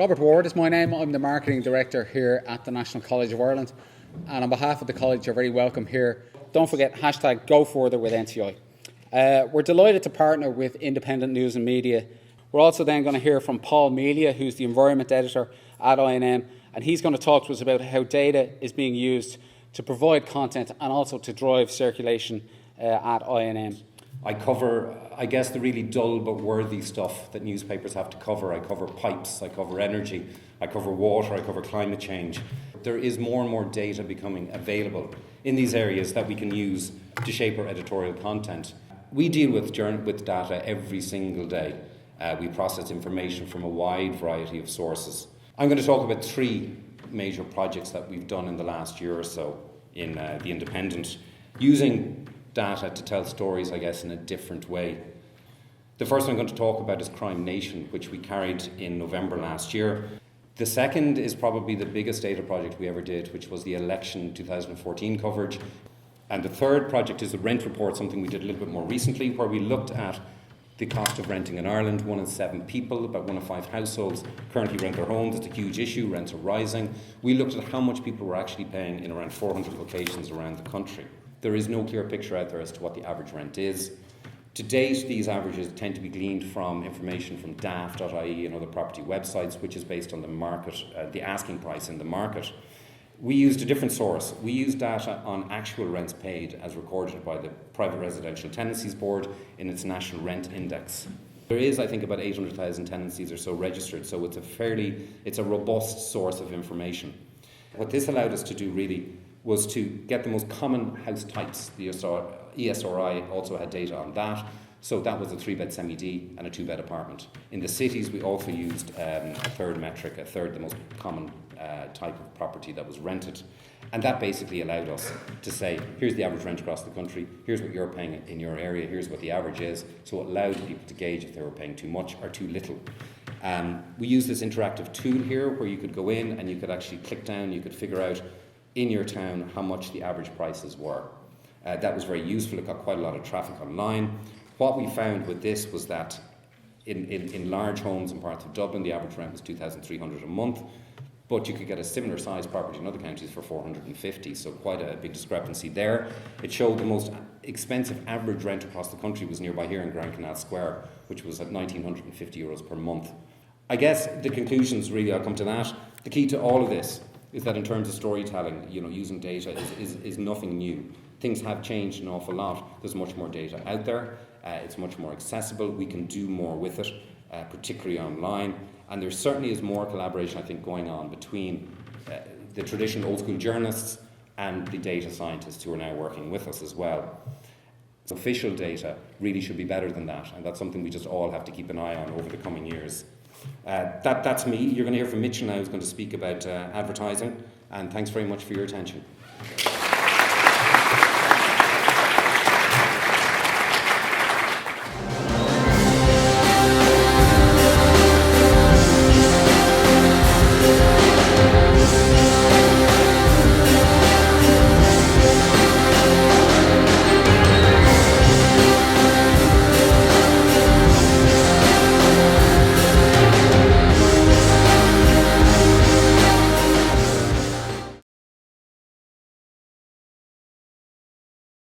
Robert Ward is my name. I'm the Marketing Director here at the National College of Ireland. And on behalf of the College, you're very welcome here. Don't forget, hashtag Go Further with NCI. We're delighted to partner with Independent News and Media. We're also then going to hear from Paul Melia, who's the Environment Editor at INM, and he's going to talk to us about how data is being used to provide content and also to drive circulation at INM. I cover, I guess, the really dull but worthy stuff that newspapers have to cover. I cover pipes, I cover energy, I cover water, I cover climate change. There is more and more data becoming available in these areas that we can use to shape our editorial content. We deal with data every single day. We process information from a wide variety of sources. I'm going to talk about three major projects that we've done in the last year or so in The Independent, using data to tell stories, I guess, in a different way. The first one I'm going to talk about is Crime Nation, which we carried in November last year. The second is probably the biggest data project we ever did, which was the election 2014 coverage. And the third project is the Rent Report, something we did a little bit more recently, where we looked at the cost of renting in Ireland. 1 in 7 people, about 1 in 5 households, currently rent their homes. It's a huge issue. Rents are rising. We looked at how much people were actually paying in around 400 locations around the country. There is no clear picture out there as to what the average rent is. To date, these averages tend to be gleaned from information from daft.ie and other property websites, which is based on the market, the asking price in the market. We used a different source. We used data on actual rents paid as recorded by the Private Residential Tenancies Board in its National Rent Index. There is, I think, about 800,000 tenancies or so registered, so it's a robust source of information. What this allowed us to do really was to get the most common house types. The ESRI also had data on that. So that was a 3-bed semi-D and a 2-bed apartment. In the cities, we also used a third metric, the most common type of property that was rented. And that basically allowed us to say, here's the average rent across the country, here's what you're paying in your area, here's what the average is. So it allowed people to gauge if they were paying too much or too little. We used this interactive tool here where you could go in and you could actually click down, you could figure out in your town how much the average prices were. That was very useful. It got quite a lot of traffic online. What we found with this was that in large homes in parts of Dublin, the average rent was $2,300 a month, but you could get a similar size property in other counties for $450, so quite a big discrepancy there. It showed the most expensive average rent across the country was nearby here in Grand Canal Square, which was at €1,950 per month. I guess the conclusions really, I'll come to that. The key to all of this is that in terms of storytelling, using data is nothing new. Things have changed an awful lot. There's much more data out there. It's much more accessible. We can do more with it, particularly online. And there certainly is more collaboration, I think, going on between the traditional old school journalists and the data scientists who are now working with us as well. So official data really should be better than that. And that's something we just all have to keep an eye on over the coming years. That's me. You're going to hear from Mitchell now, who's going to speak about advertising. And thanks very much for your attention.